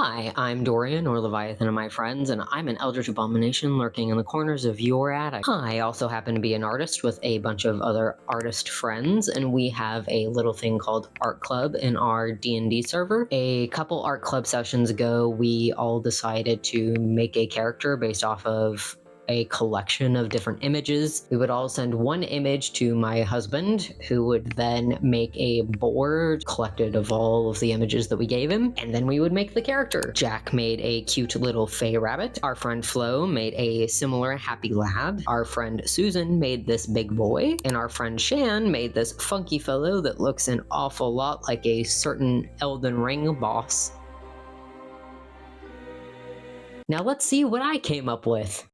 Hi, I'm Dorian, or Leviathan of my friends, and I'm an eldritch abomination lurking in the corners of your attic. I also happen to be an artist with a bunch of other artist friends, and we have a little thing called Art Club in our D&D server. A couple Art Club sessions ago, we all decided to make a character based off of a collection of different images. We would all send one image to my husband, who would then make a board collected of all of the images that we gave him, and then we would make the character. Jack made a cute little fey rabbit. Our friend Flo made a similar happy lad. Our friend Susan made this big boy, and our friend Shan made this funky fellow that looks an awful lot like a certain Elden Ring boss. Now let's see what I came up with.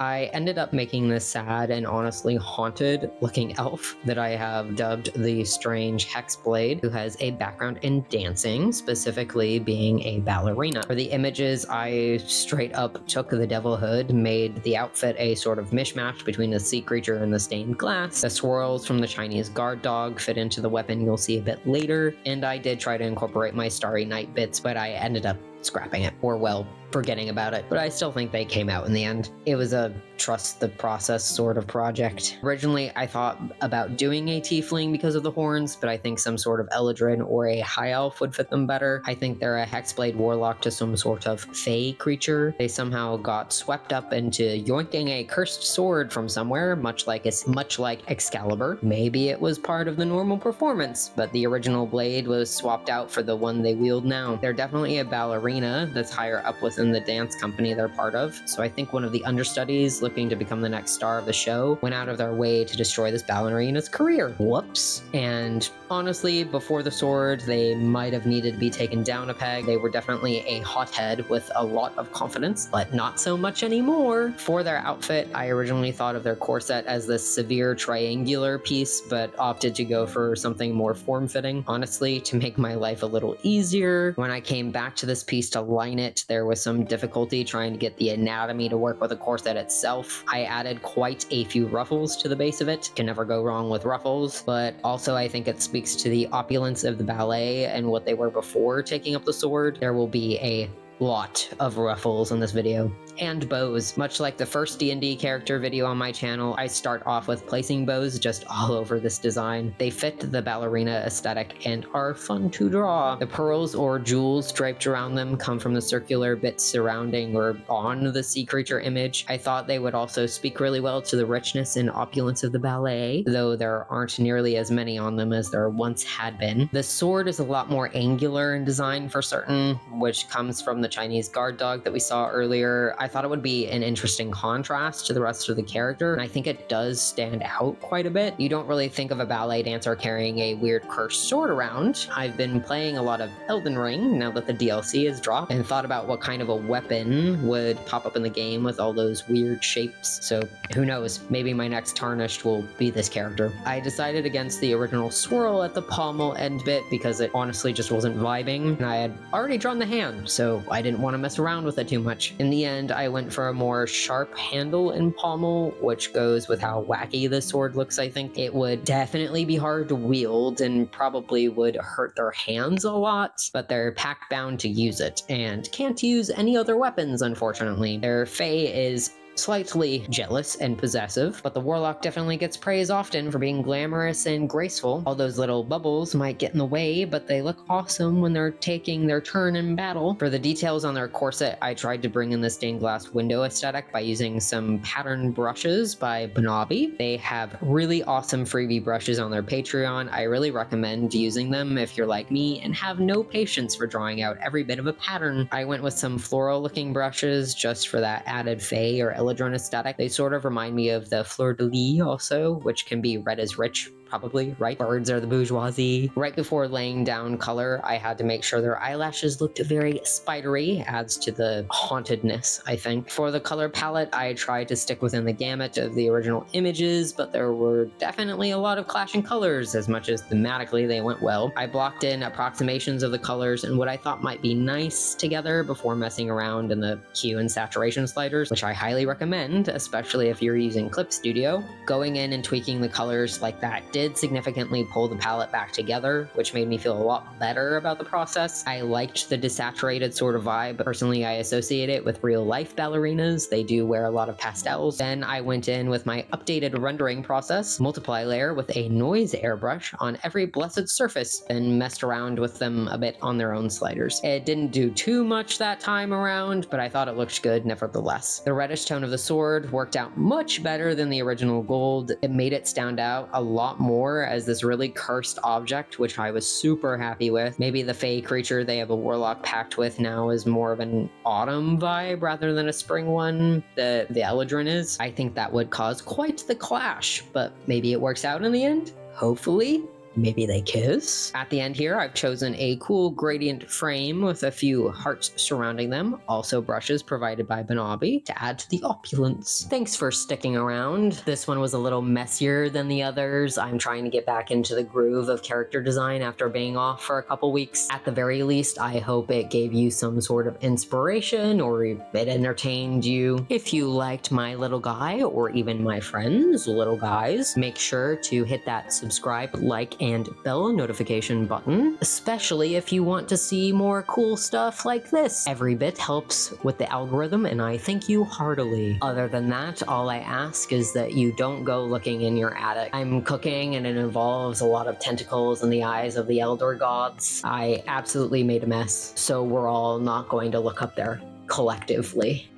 I ended up making this sad and honestly haunted looking elf that I have dubbed the strange Hexblade, who has a background in dancing, specifically being a ballerina. For the images, I straight up took the devil hood, made the outfit a sort of mishmash between the sea creature and the stained glass. The swirls from the Chinese guard dog fit into the weapon you'll see a bit later, and I did try to incorporate my Starry Night bits, but I ended up scrapping it, or well, forgetting about it, but I still think they came out in the end. It was a trust the process sort of project. Originally, I thought about doing a tiefling because of the horns, but I think some sort of Eladrin or a high elf would fit them better. I think they're a Hexblade warlock to some sort of fey creature. They somehow got swept up into yoinking a cursed sword from somewhere, much like Excalibur. Maybe it was part of the normal performance, but the original blade was swapped out for the one they wield now. They're definitely a ballerina that's higher up within the dance company they're part of, so I think one of the understudies looking to become the next star of the show went out of their way to destroy this ballerina's career. Whoops. And honestly, before the sword, they might have needed to be taken down a peg. They were definitely a hothead with a lot of confidence, but not so much anymore. For their outfit, I originally thought of their corset as this severe triangular piece, but opted to go for something more form-fitting. Honestly, to make my life a little easier, when I came back to this piece to line it, there was some difficulty trying to get the anatomy to work with the corset itself. I added quite a few ruffles to the base of it. Can never go wrong with ruffles, but also I think it speaks to the opulence of the ballet and what they were before taking up the sword. There will be a lot of ruffles in this video, and bows. Much like the first D&D character video on my channel, I start off with placing bows just all over this design. They fit the ballerina aesthetic and are fun to draw. The pearls or jewels draped around them come from the circular bits surrounding or on the sea creature image. I thought they would also speak really well to the richness and opulence of the ballet, though there aren't nearly as many on them as there once had been. The sword is a lot more angular in design for certain, which comes from the Chinese guard dog that we saw earlier. I thought it would be an interesting contrast to the rest of the character, and I think it does stand out quite a bit. You don't really think of a ballet dancer carrying a weird cursed sword around. I've been playing a lot of Elden Ring now that the DLC is dropped, and thought about what kind of a weapon would pop up in the game with all those weird shapes, so who knows, maybe my next Tarnished will be this character. I decided against the original swirl at the pommel end bit because it honestly just wasn't vibing, and I had already drawn the hand, so I didn't want to mess around with it too much. In the end, I went for a more sharp handle and pommel, which goes with how wacky the sword looks. I think it would definitely be hard to wield and probably would hurt their hands a lot, but they're pack bound to use it and can't use any other weapons, unfortunately. Their Fae is slightly jealous and possessive, but the warlock definitely gets praise often for being glamorous and graceful. All those little bubbles might get in the way, but they look awesome when they're taking their turn in battle. For the details on their corset, I tried to bring in the stained glass window aesthetic by using some pattern brushes by Bonabi. They have really awesome freebie brushes on their Patreon. I really recommend using them if you're like me and have no patience for drawing out every bit of a pattern. I went with some floral looking brushes just for that added fey or Eladrin aesthetic. They sort of remind me of the fleur-de-lis also, which can be read as rich, probably, right? Birds are the bourgeoisie. Right before laying down color, I had to make sure their eyelashes looked very spidery, adds to the hauntedness, I think. For the color palette, I tried to stick within the gamut of the original images, but there were definitely a lot of clashing colors, as much as thematically they went well. I blocked in approximations of the colors and what I thought might be nice together before messing around in the hue and saturation sliders, which I highly recommend, especially if you're using Clip Studio. Going in and tweaking the colors like that did did significantly pull the palette back together, which made me feel a lot better about the process. I liked the desaturated sort of vibe. Personally, I associate it with real life ballerinas. They do wear a lot of pastels. Then I went in with my updated rendering process, multiply layer with a noise airbrush on every blessed surface, and messed around with them a bit on their own sliders. It didn't do too much that time around, but I thought it looked good nevertheless. The reddish tone of the sword worked out much better than the original gold. It made it stand out a lot more as this really cursed object, which I was super happy with. Maybe the Fey creature they have a warlock pact with now is more of an autumn vibe rather than a spring one. The Eladrin is. I think that would cause quite the clash, but maybe it works out in the end. Hopefully. Maybe they kiss? At the end here, I've chosen a cool gradient frame with a few hearts surrounding them, also brushes provided by Banabi to add to the opulence. Thanks for sticking around. This one was a little messier than the others. I'm trying to get back into the groove of character design after being off for a couple weeks. At the very least, I hope it gave you some sort of inspiration or it entertained you. If you liked my little guy or even my friends' little guys, make sure to hit that subscribe, like, and bell notification button, especially if you want to see more cool stuff like this. Every bit helps with the algorithm, and I thank you heartily. Other than that, all I ask is that you don't go looking in your attic. I'm cooking, and it involves a lot of tentacles in the eyes of the elder gods. I absolutely made a mess, so we're all not going to look up there collectively.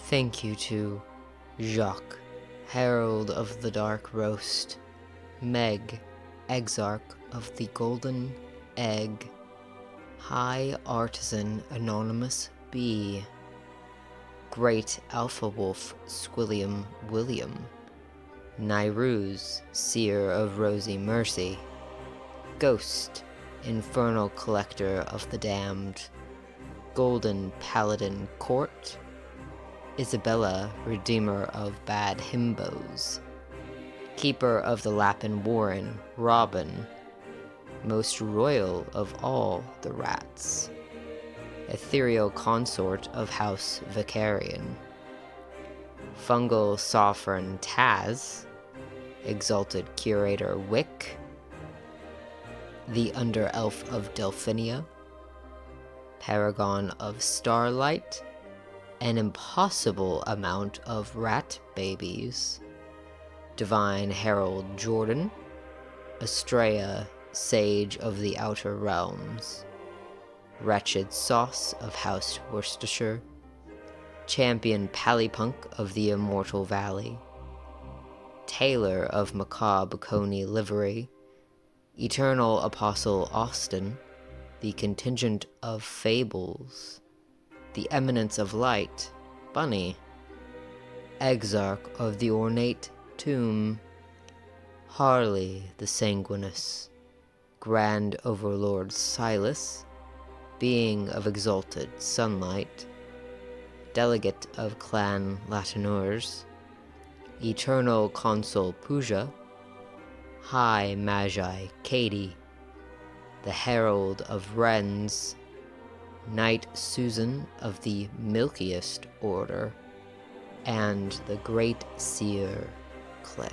Thank you to Jacques, Herald of the Dark Roast, Meg, Exarch of the Golden Egg, High Artisan Anonymous B, Great Alpha Wolf Squilliam William, Nairuz, Seer of Rosy Mercy, Ghost, Infernal Collector of the Damned, Golden Paladin Court, Isabella, Redeemer of Bad Himbos, Keeper of the Lapin Warren, Robin, Most Royal of all the Rats, Ethereal Consort of House Vicarian, Fungal Sovereign Taz, Exalted Curator Wick, the Under-Elf of Delphinia, Paragon of Starlight, an impossible amount of rat babies, Divine Herald Jordan, Estrella, Sage of the Outer Realms, Wretched Sauce of House Worcestershire, Champion Pallypunk of the Immortal Valley, Taylor of Macabre Coney Livery, Eternal Apostle Austin, the Contingent of Fables, the Eminence of Light, Bunny, Exarch of the Ornate Tomb, Harley the Sanguinous, Grand Overlord Silas, Being of Exalted Sunlight, Delegate of Clan Latinurs, Eternal Consul Puja, High Magi Katie, the Herald of Wrens, Knight Susan of the Milkiest Order, and the Great Seer Claire.